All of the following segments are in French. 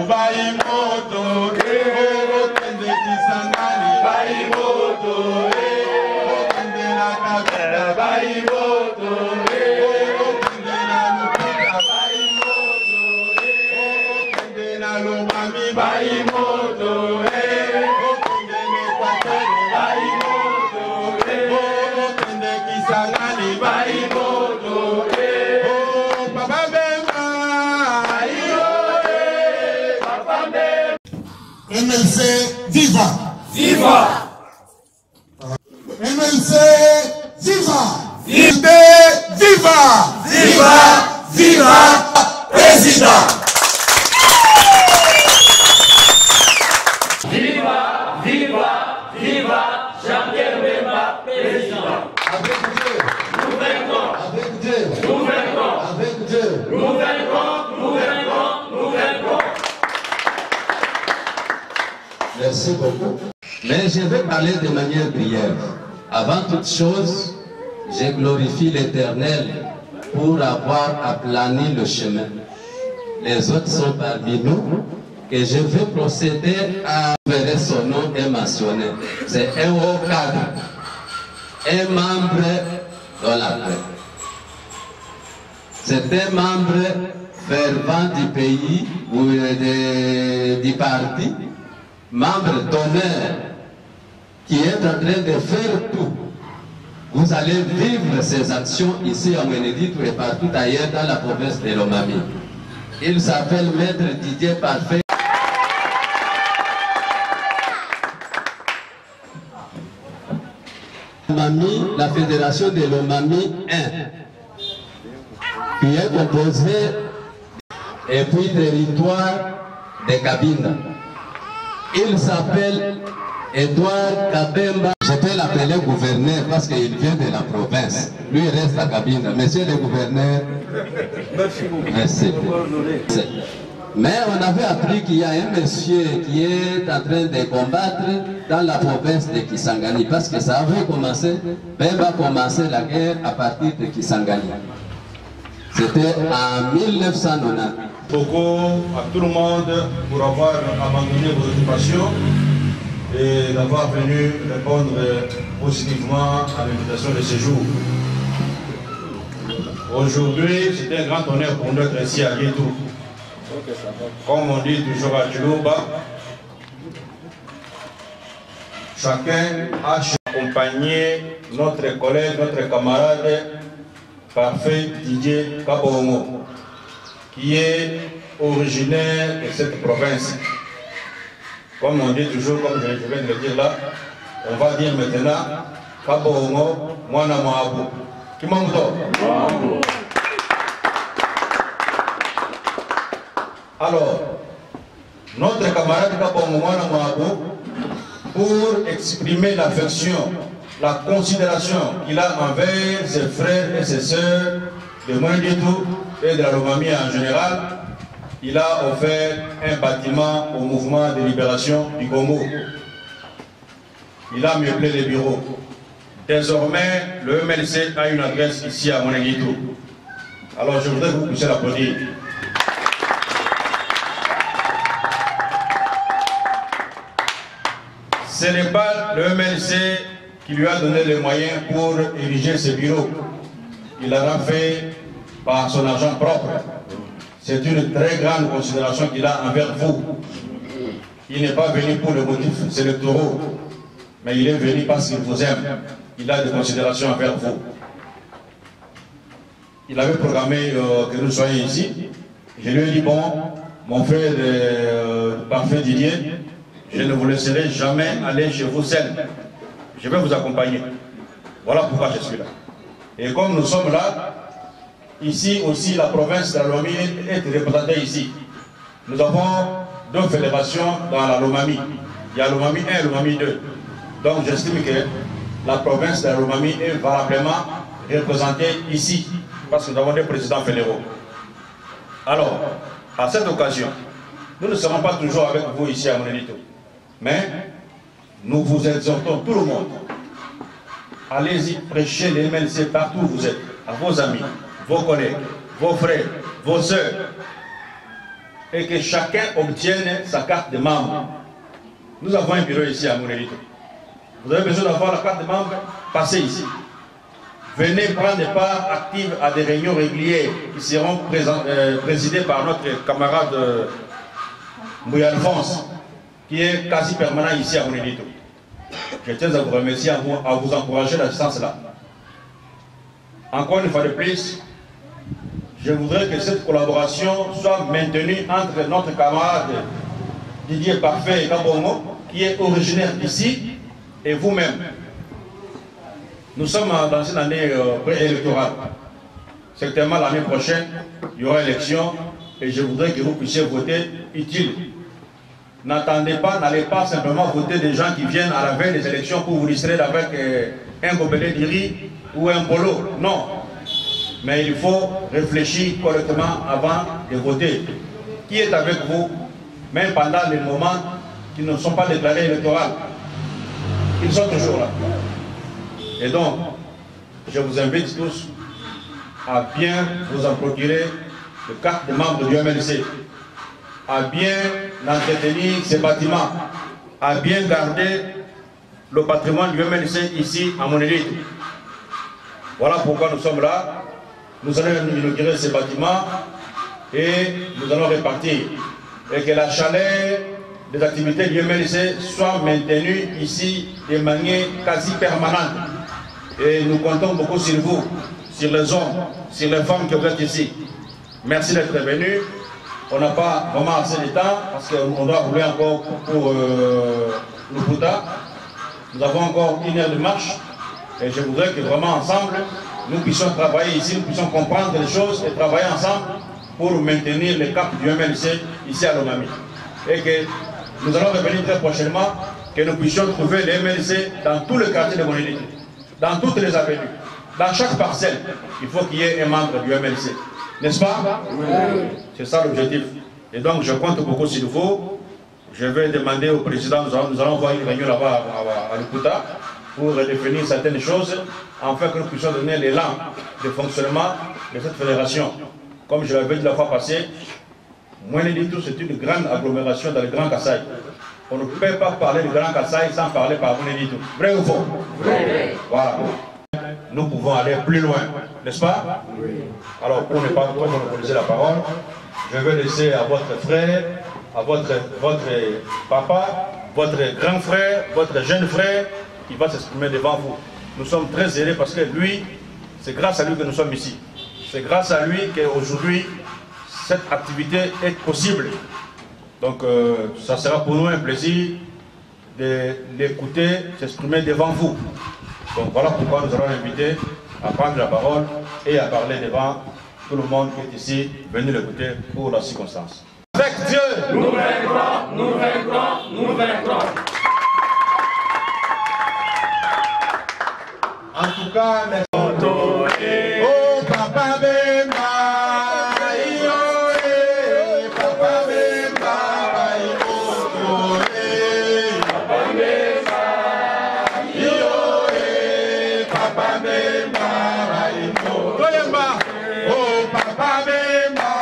Baimoto, Okende Kisangani, Baimoto, Okende na Kabila, Baimoto, Okende na Lukuta, Baimoto, Okende na Lomami, Baimoto, Okende na Kwatele, Baimoto, Okende Kisangani, Baimoto, Papa Bemba, MLC, viva! Viva! MLC, viva! Viva! Viva! Viva! Viva! Président! Viva! Viva! Viva! Jean-Pierre Bemba, président! Avec Dieu! Nous vaincrons! Avec Dieu! Nous vaincrons! Avec Dieu! Nous vaincrons! Nous vaincrons! Nous vaincrons! Merci beaucoup. Mais je vais parler de manière briève. Avant toute chose, je glorifie l'Éternel pour avoir aplani le chemin. Les autres sont parmi nous et je vais procéder à verrer son nom est mentionné. C'est un haut cadre, un membre dans la paix. C'est un membre fervent du pays ou du parti, membre d'honneur qui est en train de faire tout. Vous allez vivre ces actions ici à Mweneditu et partout ailleurs dans la province de Lomami. Il s'appelle Maître Didier Parfait. Lomami, la fédération de Lomami 1, qui est composée et puis territoire de Kabinda. Il s'appelle Edouard Kabemba. Je peux l'appeler gouverneur parce qu'il vient de la province. Lui il reste à Kabinda. Monsieur le gouverneur. Merci beaucoup. Merci. Mais on avait appris qu'il y a un monsieur qui est en train de combattre dans la province de Kisangani parce que ça avait commencé, Bemba a commencé la guerre à partir de Kisangani. C'était en 1990. Beaucoup à tout le monde pour avoir abandonné vos occupations et d'avoir venu répondre positivement à l'invitation de ce jour. Aujourd'hui, c'est un grand honneur pour nous d'être ici à Guétou. Comme on dit toujours à Djoulouba, chacun a accompagné notre collègue, notre camarade Parfait Didier Kabongo, qui est originaire de cette province. Comme on dit toujours, comme je viens de le dire là, on va dire maintenant Kabongo, Mwana Moabou. Qui m'a dit? Alors, notre camarade Kabongo Mwana Moabou, pour exprimer l'affection, la considération qu'il a envers ses frères et ses sœurs de Mweneditu et de la Lomami en général, il a offert un bâtiment au mouvement de libération du Congo. Il a meublé les bureaux. Désormais, le MLC a une adresse ici à Mweneditu. Alors je voudrais que vous puissiez l'applaudir. Ce n'est pas le MLC qui lui a donné les moyens pour ériger ce bureau. Il l'a fait par son argent propre. C'est une très grande considération qu'il a envers vous. Il n'est pas venu pour le motif électoraux, mais il est venu parce qu'il vous aime. Il a des considérations envers vous. Il avait programmé que nous soyons ici. Je lui ai dit, bon, mon frère Parfait Didier, je ne vous laisserai jamais aller chez vous seul. Je vais vous accompagner. Voilà pourquoi je suis là. Et comme nous sommes là, ici aussi la province de la Lomami est représentée ici. Nous avons deux fédérations dans la Lomami. Il y a Lomami 1 et Lomami 2. Donc j'estime que la province de la Lomami est valablement représentée ici, parce que nous avons des présidents fédéraux. Alors, à cette occasion, nous ne serons pas toujours avec vous ici à Mweneditu, mais nous vous exhortons tout le monde. Allez-y prêcher les MLC partout où vous êtes, à vos amis, vos collègues, vos frères, vos sœurs. et que chacun obtienne sa carte de membre. Nous avons un bureau ici à Monelito. Vous avez besoin d'avoir la carte de membre, passez ici. Venez prendre part active à des réunions régulières qui seront présidées par notre camarade Mbouya Alphonse, qui est quasi permanent ici à Monelito. Je tiens à vous remercier, à vous encourager dans ce sens-là. Encore une fois de plus, je voudrais que cette collaboration soit maintenue entre notre camarade Didier Parfait et Kabongo, qui est originaire d'ici, et vous-même. Nous sommes dans une année préélectorale. Certainement l'année prochaine, il y aura élection, et je voudrais que vous puissiez voter utile. N'attendez pas, n'allez pas simplement voter des gens qui viennent à la veille des élections pour vous distraire avec un gobelet de riz ou un polo. Non. Mais il faut réfléchir correctement avant de voter. Qui est avec vous, même pendant les moments qui ne sont pas déclarés électoraux? Ils sont toujours là. Et donc, je vous invite tous à bien vous en procurer le carte de membre du MLC, à bien entretenir ces bâtiments, à bien garder le patrimoine du MLC ici à Monelito. Voilà pourquoi nous sommes là. Nous allons inaugurer ces bâtiments et nous allons répartir. Et que la chaleur des activités du MLC soit maintenue ici de manière quasi permanente. Et nous comptons beaucoup sur vous, sur les hommes, sur les femmes qui vous êtes ici. Merci d'être venus. On n'a pas vraiment assez de temps parce qu'on doit rouler encore pour Luputa. Nous avons encore 1 heure de marche et je voudrais que vraiment ensemble, nous puissions travailler ici, nous puissions comprendre les choses et travailler ensemble pour maintenir le cap du MLC ici à Lomami. Et que nous allons revenir très prochainement, que nous puissions trouver les MLC dans tous les quartiers de Monelito, dans toutes les avenues, dans chaque parcelle. Il faut qu'il y ait un membre du MLC. N'est-ce pas? Oui. C'est ça l'objectif. Et donc je compte beaucoup s'il faut. Je vais demander au président, nous allons voir une réunion là-bas à Luputa pour redéfinir certaines choses, afin que nous puissions donner l'élan de fonctionnement de cette fédération. Comme je l'avais dit la fois passée, Monelito c'est une grande agglomération dans le Grand Kasaï. On ne peut pas parler du Grand Kasaï sans parler par Monelito. Vrai ou faux? Oui. Voilà. Nous pouvons aller plus loin, n'est-ce pas? Oui. Alors, pour ne pas trop monopoliser la parole, je vais laisser à votre frère, à votre papa, votre grand frère, votre jeune frère, qui va s'exprimer devant vous. Nous sommes très heureux parce que lui, c'est grâce à lui que nous sommes ici. C'est grâce à lui qu'aujourd'hui, cette activité est possible. Donc, ça sera pour nous un plaisir de l'écouter s'exprimer devant vous. Donc voilà pourquoi nous allons l'inviter à prendre la parole et à parler devant tout le monde qui est ici, venu l'écouter pour la circonstance. Avec Dieu, nous vaincrons, nous vaincrons, nous vaincrons. En tout cas, merci. Oh, Papa Bemba, Papa Bemba, Papa Bemba, oh Papa Bemba, Papa Bemba,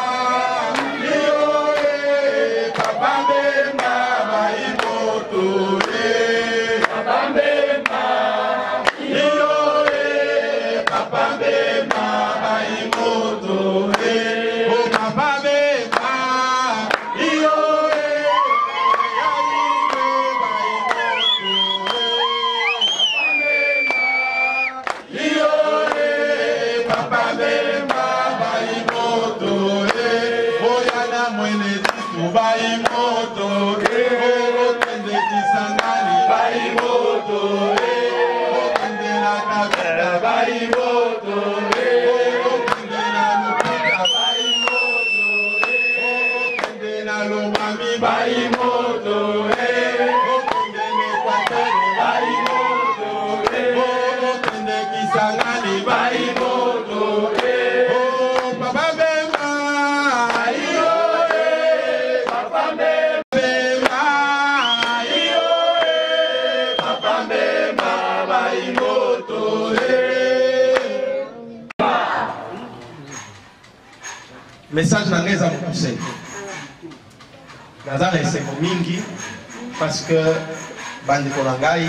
Message dans les amoussés. Nazana eseko mingi parce que bandi konangai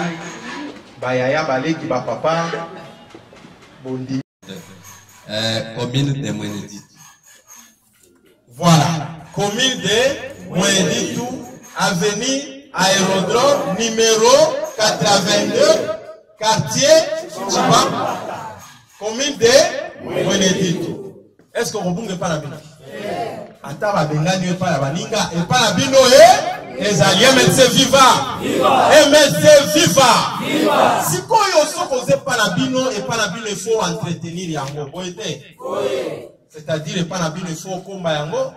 bayaya baleki ba papa bondi commune de Mweneditu. Voilà. Commune de Mweneditu, avenue Aérodrome numéro 82, quartier Chibamba. Commune de Mweneditu. Est-ce qu'on ne peut pas la venir? Attends, la bengani pas la baninga et pas la bino et les alliés MLC viva. MLC viva. Si quoi on se pose pas la bino et pas la bino, il faut entretenir yango. C'est-à-dire pas la bino, il faut combat yango,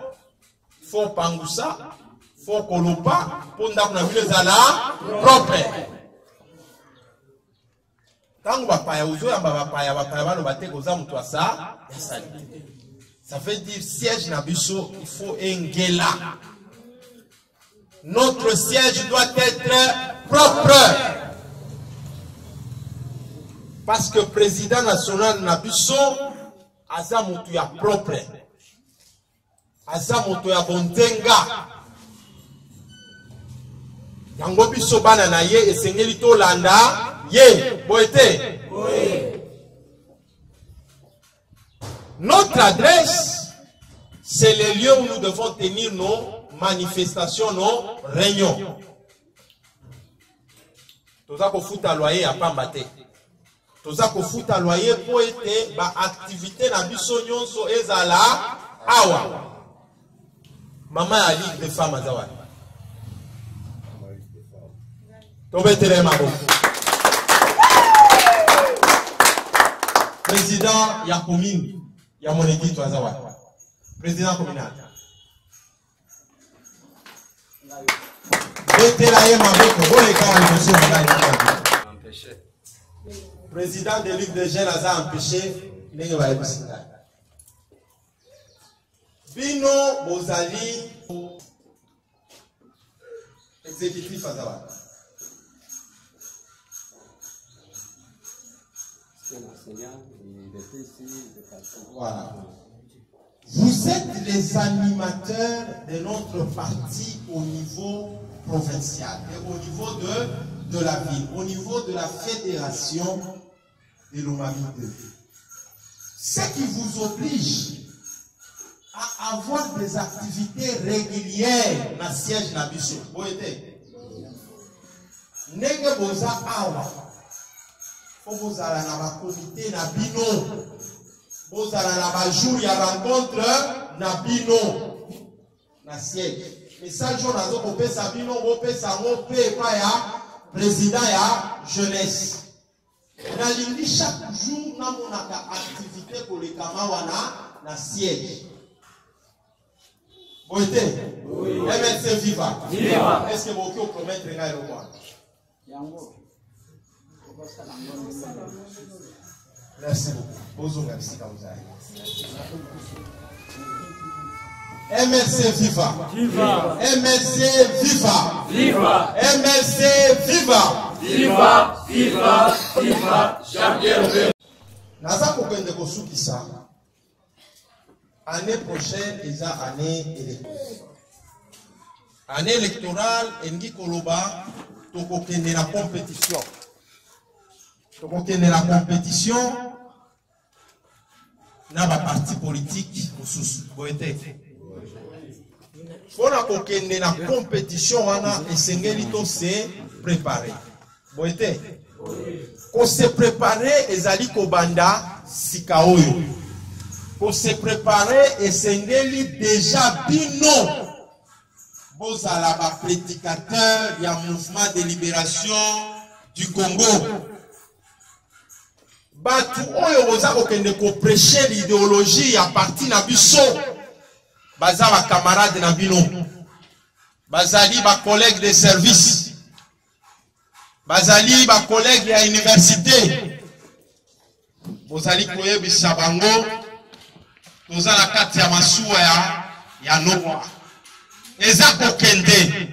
il faut pangousa, il faut kolopa, pour n'a bino zala propre. Quand on va pas y ça veut dire siège Nabiso, il faut un gela. Notre siège doit être propre. Parce que le président national Nabiso, Azamutu ya propre. Azamutu ya bontenga. Yango biso bana na ye esengeli to landa ye boete. Notre adresse, c'est le lieu où nous devons tenir nos manifestations, nos réunions. Toza ko futa loyer à Pambate. Toza ko futa loyer pour être ba activité na biso nyonso ezala awa. Maman a ligue de femmes azawa. Tobetere mabo. Président Yakomine. Il y a mon équipe, président communal. Président de Ligue des jeunes a empêché. Bino Bozali, exécutif Azawa. Voilà. Vous êtes les animateurs de notre parti au niveau provincial et au niveau de la ville, au niveau de la fédération de l'Omami 2. Ce qui vous oblige à avoir des activités régulières dans le siège Nabiso. Vous êtes Nenge Boza Awa. Vous allez dans la comité Nabino. Vous allez dans la jour, il y a rencontre Nabino. Na siège. Mais ça, je n'ai pas Sabino, président ya jeunesse. On a dit chaque jour, nous avons une activité pour les Kamawana na siège. Vous êtes? Oui. MLC viva. Viva. Est-ce que vous pouvez promettre un gars et merci beaucoup. MLC viva. Viva. MLC viva. Viva. MLC viva. Viva. Viva. Viva. Jean-Pierre. Naza kokende kosukisa. Année prochaine, ils ont année électorale. Année électorale, Engi Koloba, tokokende la compétition. Tokokende la compétition, na ba parti politique osusu. Boete. Fona kokende la compétition, wana esengeli to se préparer. Boete. Ko se préparer ezali kobanda sikaoyo. Pour se préparer et s'engeli déjà bino. Vous allez la prédicateur du mouvement de libération du Congo. Batu oyo boza kokende ko prêcher l'idéologie à partir na biso. Baza ba camarade na bino. Bazali ba collègue de service. Bazali ba collègue ya université. Bozali koyebisa bango. Nous avons la carte ya masuwa ya Noa. Eza kokende.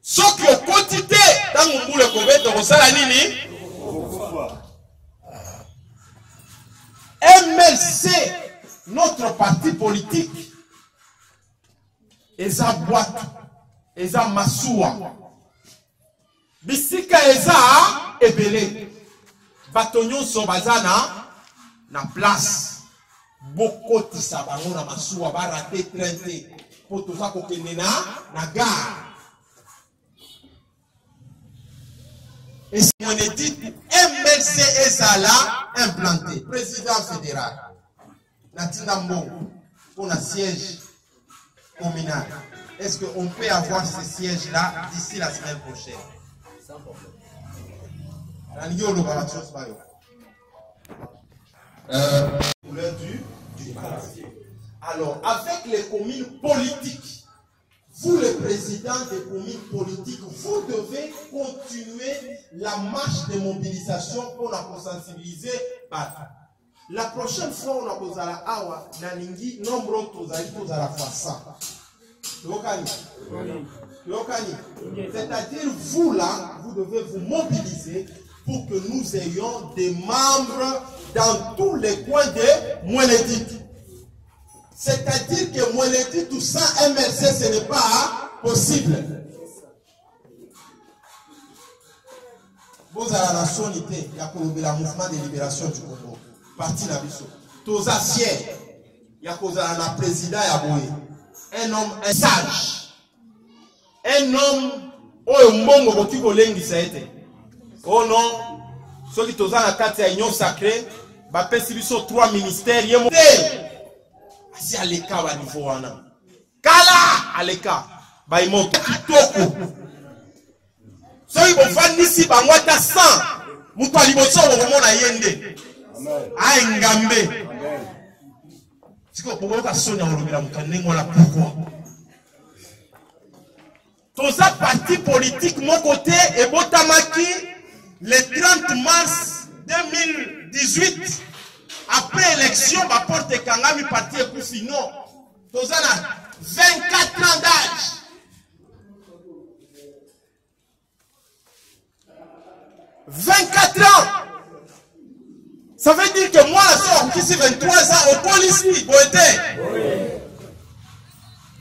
Soki okotite tangu mbule kobeto kosala nini? MLC, notre parti politique, eza boîte. eza masuwa bisika eza ebele bato nyonso baza na place bokotisa bango na masuwa barate train te po toza kokende na gare on est dit MLC ezala implanté président fédéral Natinda Mbongo pour un siège communal. Est-ce qu'on peut avoir ce siège-là d'ici la semaine prochaine? Sans problème. Alors, avec les communes politiques, vous, le président des communes politiques, vous devez continuer la marche de mobilisation pour la sensibiliser. La prochaine fois, on a posé à la awa, naningi, nombre de la façon. C'est-à-dire, vous là, vous devez vous mobiliser pour que nous ayons des membres dans tous les coins de Mouelédit. C'est-à-dire que Mouelédit, tout ça, MLC, ce n'est pas possible. Vous avez la sonité, il y a le mouvement de libération du Congo. Parti na biso. Toza fier. Il y a un président Yaboui. Un homme, un sage. Un homme, oh, mbongo boki kolengi saete. Oh non, ceux qui toza na kati ya union sacrée, ba pesi biso 3 ministères yemo. Asi aleka ba niveau wana. Kala aleka ba imoto kitoko. Soki bofandisi bango ata 100, mutu aliboso bomona yende. Aïngambe. C'est quoi pour vous sonner au lobby la pourquoi? Tous les partis politiques mon côté et Botamaki le 30 mars 2018 après élection ma porte Kangami parti et Koufino. Tous les 24 ans d'âge. 24 ans. Ça veut dire que moi, la soeur, qui c'est 23 ans, au policier,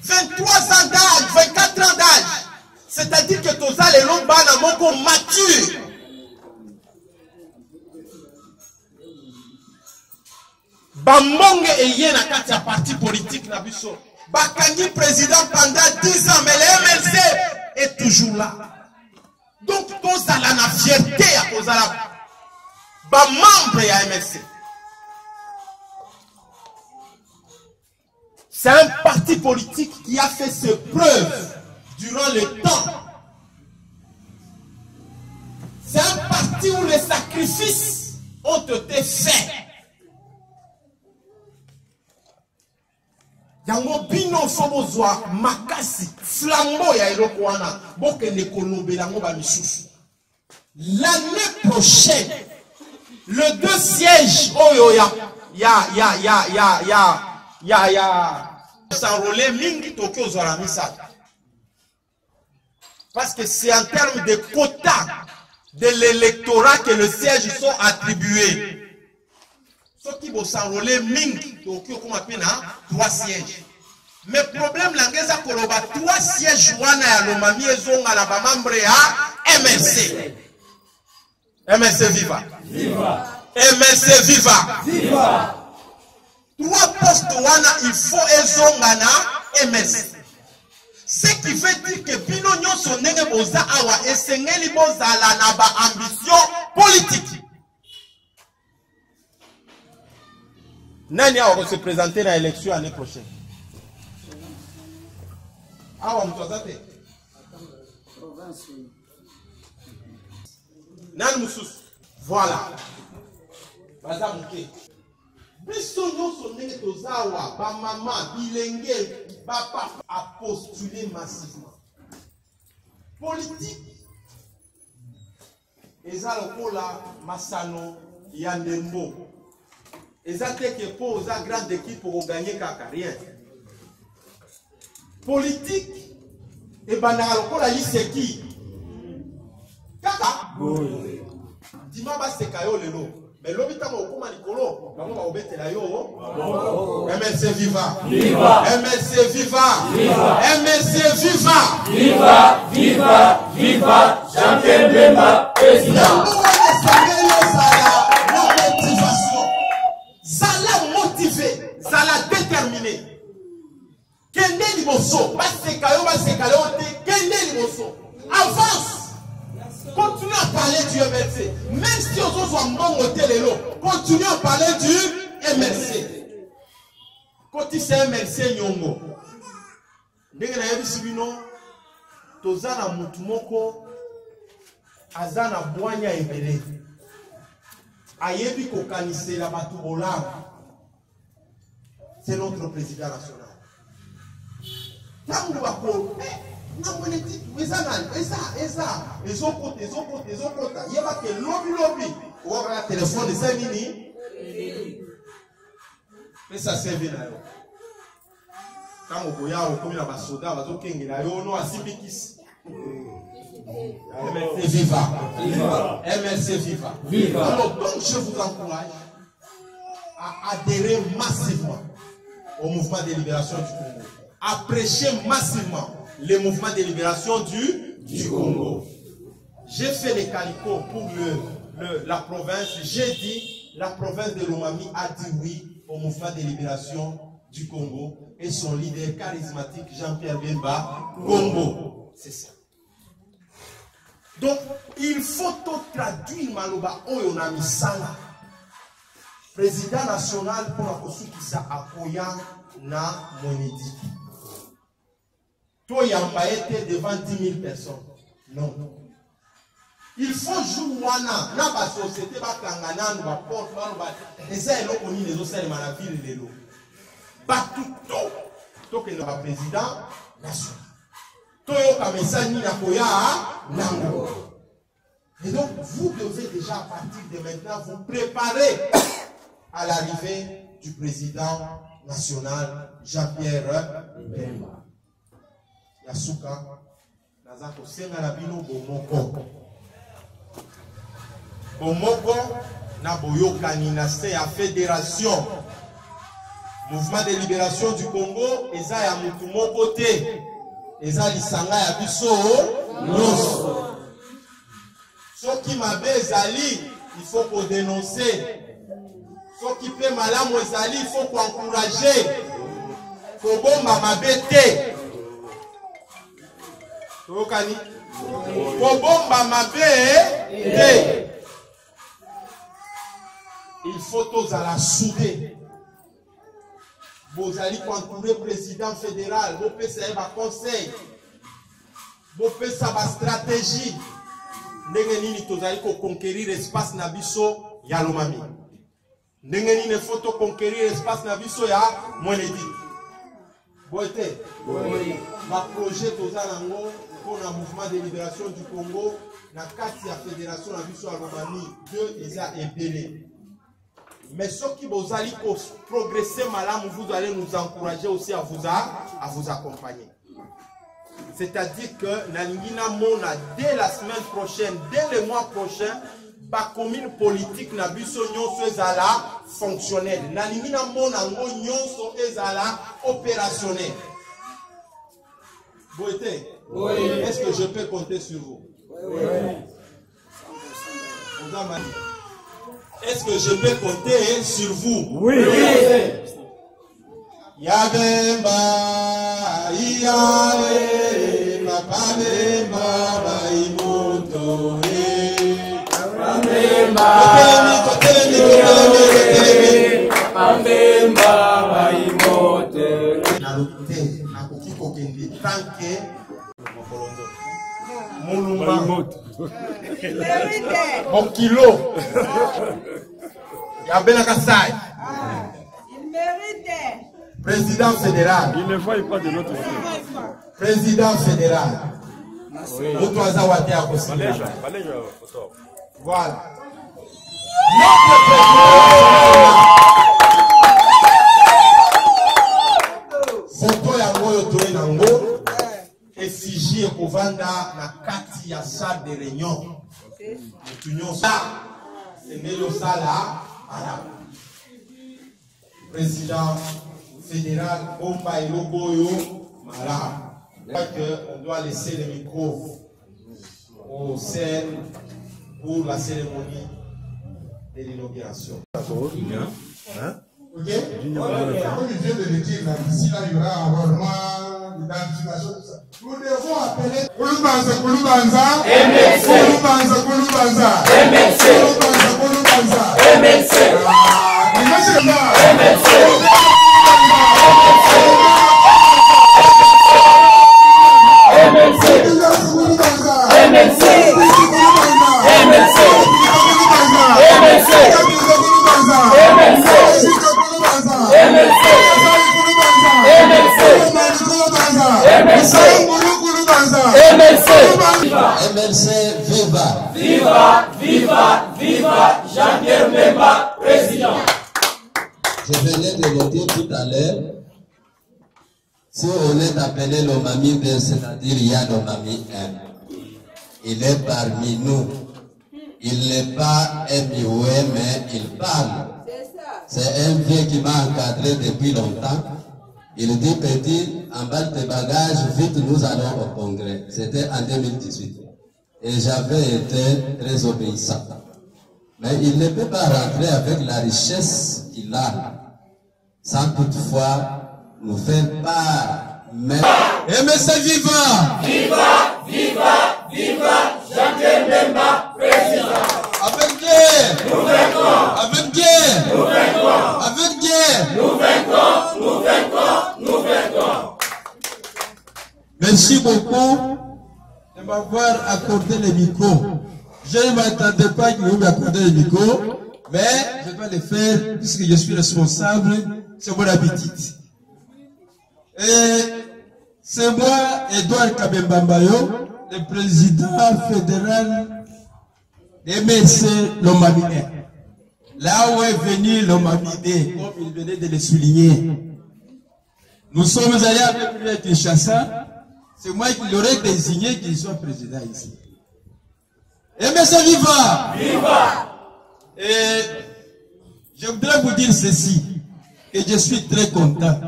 23 ans d'âge, 24 ans d'âge. C'est-à-dire que tous les longs bana moko mature. Bamonge et yen à quatre parti politique na biso. Bakangi président pendant 10 ans, mais le MLC est toujours là. Donc, tous à la fierté à cause de la membre de MLC. C'est un parti politique qui a fait ses preuves durant le temps. C'est un parti où les sacrifices ont été faits. Yango bino sobozwa makasi flambeau ya eloko wana bokende kolobela ngo ba misusu. L'année prochaine le 2 sièges oyo ya s'enrôler mingi tokyo zora misaka. Parce que c'est en termes de quotas de l'électorat que les sièges sont attribués. Ceux qui vont s'enrôler mingi tokyo comme appelle 3 sièges. Mais problème langeza koloba 3 sièges wana ya lomami ezonga la ba membre ya MLC. MLC viva. Viva. MLC viva. Viva. 3 postes wana il faut ezongana MLC. Ce qui veut dire que bino nyonso ndenge boza awa esengeli bozala na ba ambition politique. Nani va se présenter à l'élection l'année prochaine? Awa mtozate. Nan musus. Voilà. Baza muke. Biso nyonso ndenge tozawa ba mama bilenge ba papa a postulé massivement. Politique. Eza lokola masano ya ndembo. Eza teke po oza grande équipe pour gagner kaka rien. Politique et bandaka lokola liseki. Kaka. Dima ba seka yo lelo. Mais l'obita au Kuma Nicolo, comment va obéter la yo? MLC viva! Viva! MLC viva! Viva! MLC viva! Viva! Viva! Viva! Jean-Pierre Bemba, président! Zala motivé, Zala déterminé. Kende Liboso, Kende Liboso. Avance! Continue à parler du MLC. Même si on soit bon au télélo, continue à parler du MLC. Quand il s'est MLC Nyongo, dès que nous avons vu, Tozana Mutumoko, Azana Boanya Ebele, Ayebi Kokanise la Batoubola, c'est notre président national. Tant que non, on est dit, mais ça, les autres côtés, il y a que lobby, ou un téléphone de 5 minutes, mais ça sert bien. Quand on voit au commun à Soda, on va dire qu'il y a un Sibikis. MLC viva. MLC viva. Alors, donc, je vous encourage à adhérer massivement au mouvement de libération du Congo, à prêcher massivement le mouvement de libération du Congo. J'ai fait les calicots pour la province. J'ai dit, la province de Lomami a dit oui au mouvement de libération du Congo et son leader charismatique Jean-Pierre Bemba Congo. C'est ça. Donc, il faut tout traduire Maloba Oyonami Sala. Président national pour la Kosukisa Akoya na Monedi. Toi, Yamba était devant 10 000 personnes. Non. Il faut jouer wana. Dans la société, Bakangana, nous va porter, et ça, il faut les autres, c'est la ville et l'eau. Tout. Donc, il y a un président national. Toyo Kamesani Nakoya Nango. Et donc, vous devez déjà, à partir de maintenant, vous préparer à l'arrivée du président national Jean-Pierre Bemba. Yasuka, Nazako Sengalabino Bomoko. Bomoko, Naboyo Kaninase, la fédération. Mouvement de libération du Congo, Eza ya Mutumoko te. Eza Lisanga ya Biso, Nyonso. Ceux qui m'avaient Ezali, il faut qu'on dénonce. Ceux qui paient Malam Ezali, il faut qu'on encourage. Kobomba Mabete. Tokani. Kobomba Mabete. Il faut tous à la souder. Vous allez entourer président fédéral, vous pouvez faire un conseil, vous pouvez faire une stratégie. Vous allez conquérir l'espace Nabiso Yalomami. Il faut conquérir l'espace Nabiso Ya Monedi. Vous voyez, ma projet pour le mouvement de libération du Congo, la fédération Nabiso Yalomami, Dieu les a épelés. Mais ceux qui vous allez progresser malam, vous allez nous encourager aussi à vous accompagner. C'est-à-dire que Nalingina Mona, dès la semaine prochaine, dès le mois prochain, la commune politique n'a pas ezala fonctionnelle. Nalingina Mona nyonso ezala opérationnel. Vous êtes? Oui. Est-ce que je peux compter sur vous? Oui. Est-ce que je peux compter sur vous? Oui. Yabemba, Iyale, Mapamemba, Baimoto, Mapamemba, Baimoto. Naruté, Nakoki Kokendi, Tanke, Moulumba. Mon kilo. Yabena Kassai. Il méritait. Président fédéral. Il ne voit pas de notre côté. Président fédéral. Voilà. Notre photo ya moyo toye nango effigie kovanda na kati ya salle de réunion. c'est Nelo Sala, président fédéral, Bomba et Loboyo, Mala. On doit laisser le micro au CN pour la cérémonie de l'inauguration. Ok? Ok? Comme il vient de le dire, ici, là, il y aura vraiment l'identification de ça. Nous devons appeler Kouloubanza, Kouloubanza. MLC. Kouloubanza, Kouloubanza. MLC. Kouloubanza, Kouloubanza. MLC. MLC. MLC, viva! Viva, viva, viva, Jean-Pierre Bemba, président. Je venais de le dire tout à l'heure. Si on est appelé l'Omami 2, c'est-à-dire il y a l'Omami 1. Il est parmi nous. Il n'est pas MIOE, mais il parle. C'est un vieux qui m'a encadré depuis longtemps. Il dit, petit, emballe tes bagages, vite nous allons au congrès. C'était en 2018. Et j'avais été très obéissant. Mais il ne peut pas rentrer avec la richesse qu'il a, sans toutefois nous faire part. Mais... MLC viva! Viva, viva, viva, Jean-Pierre Bemba, président. Avec guerre! Nous vaincrons! Avec guerre! Nous vaincrons! Avec guerre! Nous vaincrons! Nous vaincrons! Nous vaincrons! Merci beaucoup de m'avoir accordé le micro. Je ne m'attendais pas que vous m'accordiez le micro, mais je dois le faire puisque je suis responsable. C'est mon habitude. Et c'est moi, Edouard Kabembambayo, le président fédéral des MLC Lomami. Là où est venu Lomami, comme il venait de le souligner. Nous sommes allés avec lui à Kinshasa. C'est moi qui l'aurais désigné qu'il soit président ici. MLC viva! Viva! Et je voudrais vous dire ceci, que je suis très content,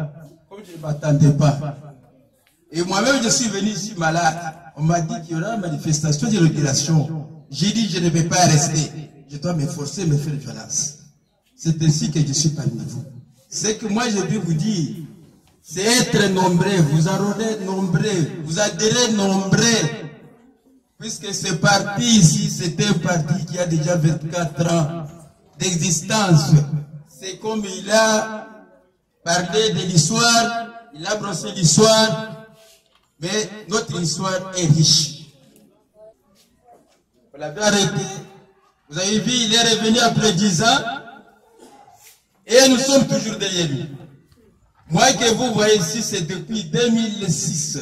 comme je ne m'attendais pas. Et moi-même, je suis venu ici malade. On m'a dit qu'il y aura une manifestation d'inauguration. J'ai dit, je ne vais pas rester. Je dois m'efforcer, me faire violence. C'est ainsi que je suis parmi vous. Ce que moi, je veux vous dire, c'est être nombreux, vous arrondez nombreux, vous adhérez nombreux. Puisque ce parti ici, c'est un parti qui a déjà 24 ans d'existence. C'est comme il a parlé de l'histoire, il a brossé l'histoire, mais notre histoire est riche. Vous l'avez arrêté. Vous avez vu, il est revenu après 10 ans, et nous sommes toujours derrière lui. Moi que vous voyez ici, c'est depuis 2006.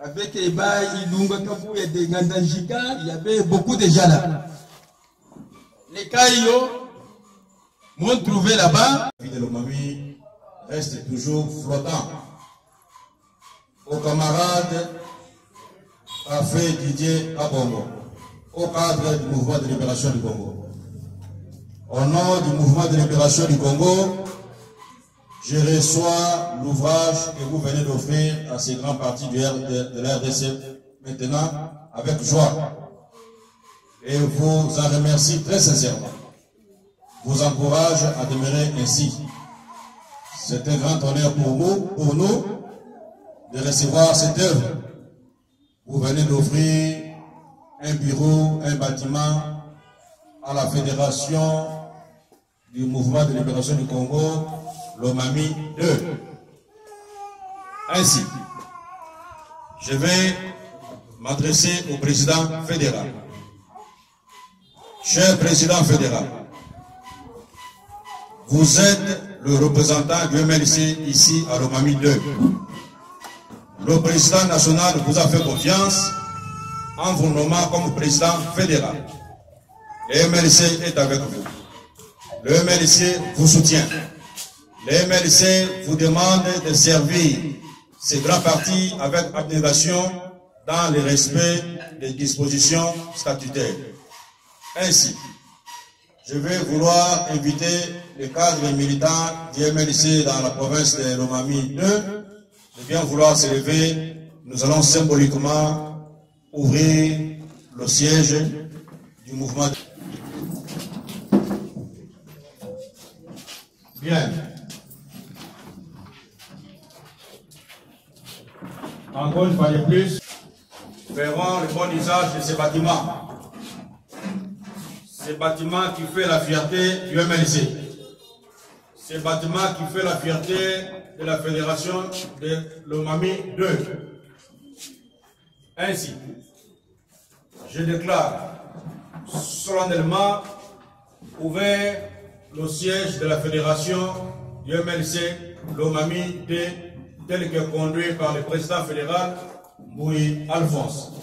Avec Eba, Ilunga, Kabou et des Gandanjika, il y avait beaucoup de gens là. Les Kayo m'ont trouvé là-bas. La vie de l'Omami reste toujours flottant. Aux camarades, Afé Didier Abongo, au cadre du mouvement de libération du Congo. Au nom du mouvement de libération du Congo, je reçois l'ouvrage que vous venez d'offrir à ces grands partis de la RDC maintenant avec joie. Et vous en remercie très sincèrement. Vous encourage à demeurer ainsi. C'est un grand honneur pour nous de recevoir cette œuvre. Vous venez d'offrir un bureau, un bâtiment à la Fédération du mouvement de libération du Congo, l'Omami 2. Ainsi, je vais m'adresser au président fédéral. Cher président fédéral, vous êtes le représentant du MLC ici à l'Omami 2. Le président national vous a fait confiance en vous nommant comme président fédéral. Le MLC est avec vous. Le MLC vous soutient. Le MLC vous demande de servir ces grands partis avec abnégation dans le respect des dispositions statutaires. Ainsi, je vais vouloir inviter les cadres militants du MLC dans la province de Lomami 2 de bien vouloir se lever. Nous allons symboliquement ouvrir le siège du mouvement. Bien. Encore une fois de plus, ferons le bon usage de ces bâtiments. Ces bâtiments qui fait la fierté du MLC. Ces bâtiments qui fait la fierté de la fédération de Lomami 2. Ainsi, je déclare solennellement ouvert le siège de la fédération du MLC Lomami 2 tel que conduit par le président fédéral Moui Alphonse.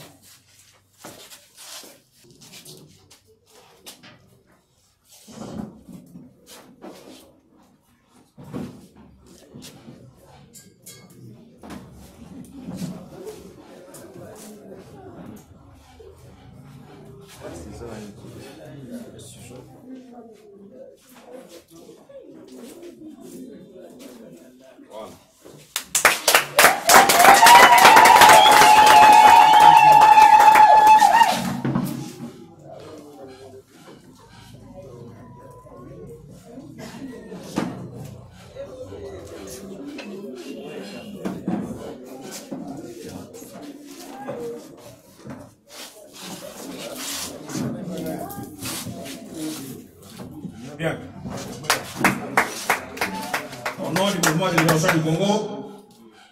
Bien. Au nom du mouvement de libération du Congo,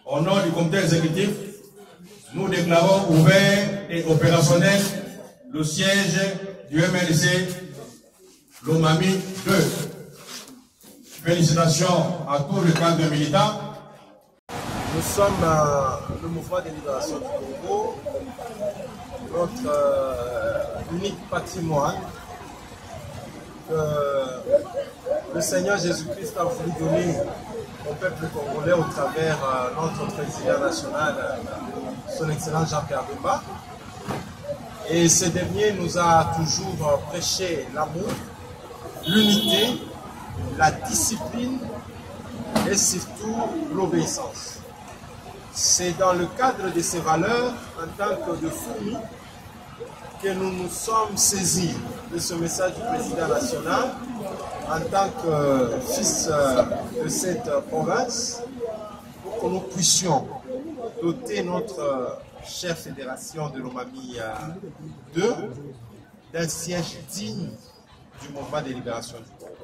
au nom du comité exécutif, nous déclarons ouvert et opérationnel le siège du MLC Lomami 2. Félicitations à tous les cadres militants. Nous sommes le mouvement de libération du Congo, notre unique patrimoine que le Seigneur Jésus-Christ a voulu donner au peuple congolais au travers notre président national, son Excellence Jean-Pierre Bemba. Et ce dernier nous a toujours prêché l'amour, l'unité, la discipline et surtout l'obéissance. C'est dans le cadre de ces valeurs, en tant que de fourmis, que nous nous sommes saisis de ce message du président national en tant que fils de cette province pour que nous puissions doter notre chère fédération de Lomami 2 d'un siège digne du mouvement de libération du Congo.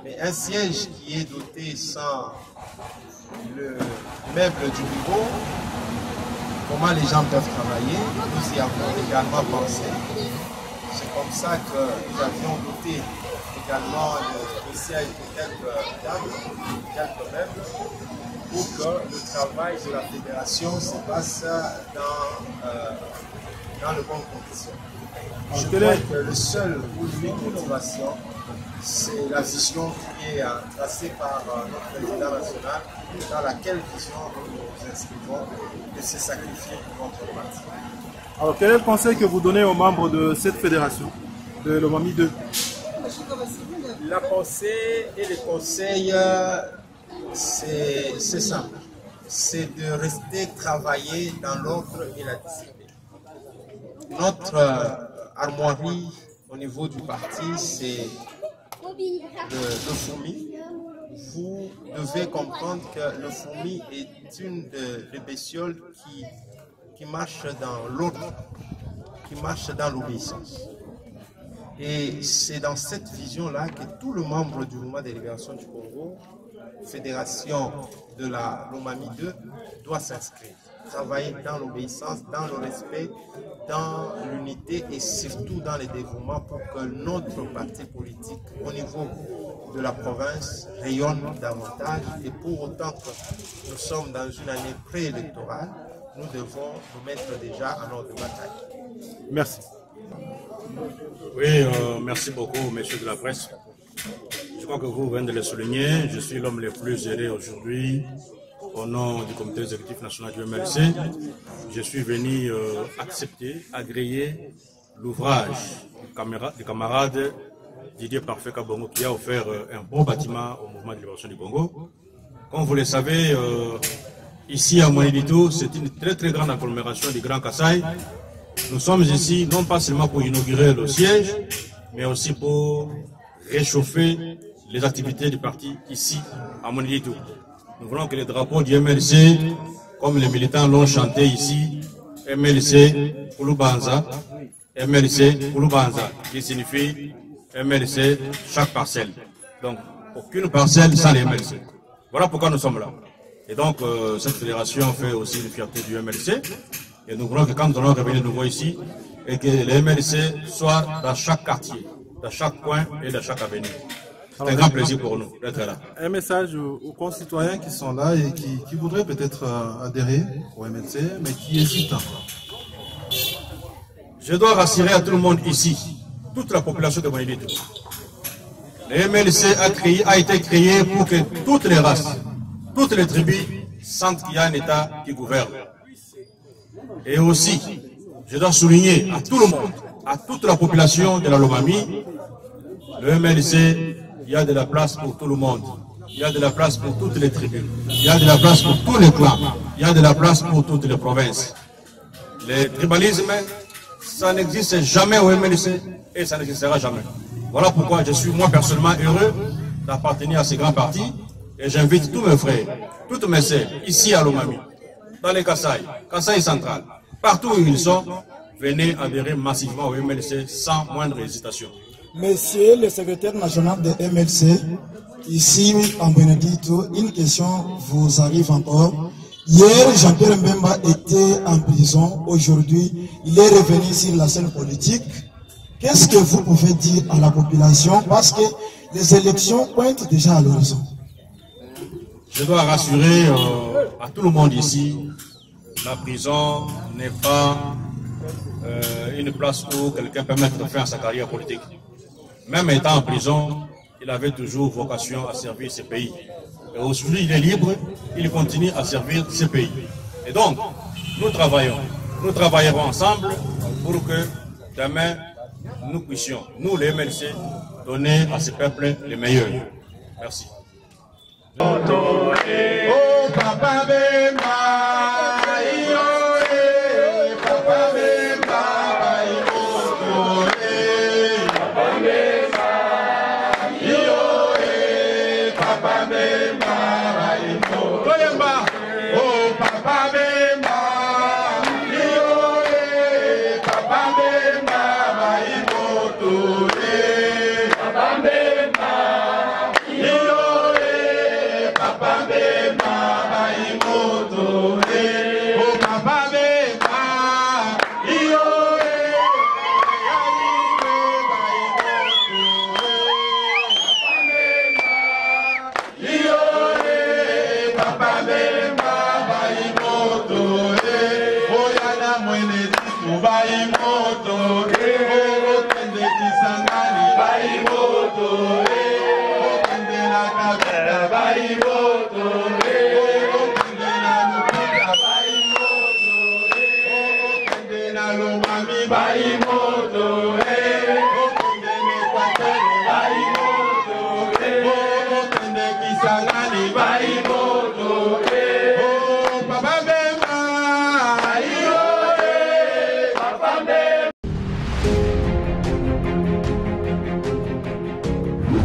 Mais un siège qui est doté sans le meuble du bureau, comment les gens peuvent travailler, nous y avons également pensé. C'est comme ça que nous avions doté également le siège de quelques tables, quelques meubles, pour que le travail de la fédération se passe dans de bonnes conditions. Je crois que le seul ou l'unique motivation, c'est la vision qui est tracée par notre président national, dans laquelle vision nous nous inscrivons de se sacrifier pour notre parti. Alors, quel est le conseil que vous donnez aux membres de cette fédération, de Lomami 2? La pensée et le conseil, c'est simple. C'est de rester travailler dans l'ordre et la discipline. Notre armoirie au niveau du parti, c'est le fourmi. Vous devez comprendre que le fourmi est une des bestioles qui marche dans l'ordre, qui marche dans l'obéissance. Et c'est dans cette vision-là que tout le membre du mouvement de libération du Congo, fédération de la Lomami 2, doit s'inscrire. Travailler dans l'obéissance, dans le respect, dans l'unité et surtout dans le développement pour que notre parti politique au niveau de la province rayonne davantage. Et pour autant que nous sommes dans une année préélectorale, nous devons nous mettre déjà en ordre de bataille. Merci. Oui, merci beaucoup, messieurs de la presse. Je crois que vous venez de le souligner. Je suis l'homme le plus heureux aujourd'hui au nom du comité exécutif national du MLC. Je suis venu accepter, agréer l'ouvrage du camarade Didier Parfait Kabongo qui a offert un beau bâtiment au mouvement de libération du Congo. Comme vous le savez, ici à Mweneditu, c'est une très grande agglomération du Grand Kasaï. Nous sommes ici non pas seulement pour inaugurer le siège, mais aussi pour réchauffer les activités du parti ici à Mweneditu. Nous voulons que les drapeaux du MLC, comme les militants l'ont chanté ici, MLC Kouloubanza, MLC Kouloubanza, qui signifie MLC chaque parcelle. Donc, aucune parcelle sans les MLC. Voilà pourquoi nous sommes là. Et donc, cette fédération fait aussi une fierté du MLC. Et nous voulons que quand nous allons revenir de nouveau ici, et que les MLC soient dans chaque quartier, dans chaque coin et dans chaque avenue. C'est un grand plaisir pour nous d'être là. Un message aux concitoyens qui sont là et qui voudraient peut-être adhérer au MLC, mais qui hésitent encore. Je dois rassurer à tout le monde ici, toute la population de Mweneditu. Le MLC a été créé pour que toutes les races, toutes les tribus sentent qu'il y a un État qui gouverne. Et aussi, je dois souligner à tout le monde, à toute la population de la Lomami, le MLC, il y a de la place pour tout le monde. Il y a de la place pour toutes les tribus. Il y a de la place pour tous les clans. Il y a de la place pour toutes les provinces. Le tribalisme, ça n'existe jamais au MLC et ça n'existera jamais. Voilà pourquoi je suis moi personnellement heureux d'appartenir à ce grand parti et j'invite tous mes frères, toutes mes sœurs, ici à Lomami, dans les Kasaï, Kasaï central, partout où ils sont, venez adhérer massivement au MLC sans moindre hésitation. Monsieur le secrétaire national de MLC, ici en Mweneditu, une question vous arrive encore. Hier, Jean-Pierre Mbemba était en prison. Aujourd'hui, il est revenu sur la scène politique. Qu'est-ce que vous pouvez dire à la population? Parce que les élections pointent déjà à l'horizon. Je dois rassurer à tout le monde ici, la prison n'est pas une place où quelqu'un peut mettre fin à sa carrière politique. Même étant en prison, il avait toujours vocation à servir ce pays. Et aujourd'hui, il est libre, il continue à servir ce pays. Et donc, nous travaillerons ensemble pour que demain, nous puissions, nous les MLC, donner à ce peuple les meilleurs. Merci. Oh, Papa Bemba, Papa Bemba, Papa Bemba, oh Papa Bemba, Papa Bemba, Papa Bemba, Papa Bemba, oh Papa Bemba,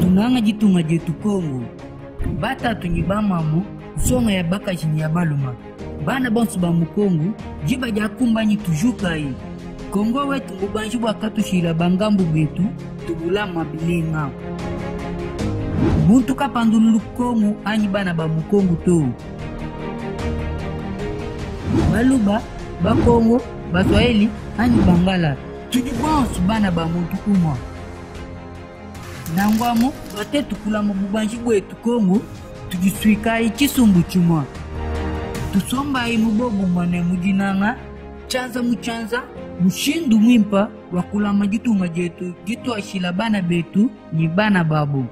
tunanga jitunga jetu Kongo bata tunyiba mamu songa ya baka jini ya baluma bana bonsu ba mukongo jiba jakumbanyi tujukai Kongo wetu ngubanji wakatushira bangambu betu tubula mabilinga muntu kapandululu Kongo anyi bana ba mukongo to baluba bakongo baswahili anyi bangala tudibonsu bana ba muntu umwa nangwamo bate tukula mu bubanji bwetu Kongo tujiswika ikisumbu chumwa tusomba imubobu mwane mujinanga chanza muchanza mushindu mwimpa wakula majitunga jetu gitu ashila bana betu ni bana babu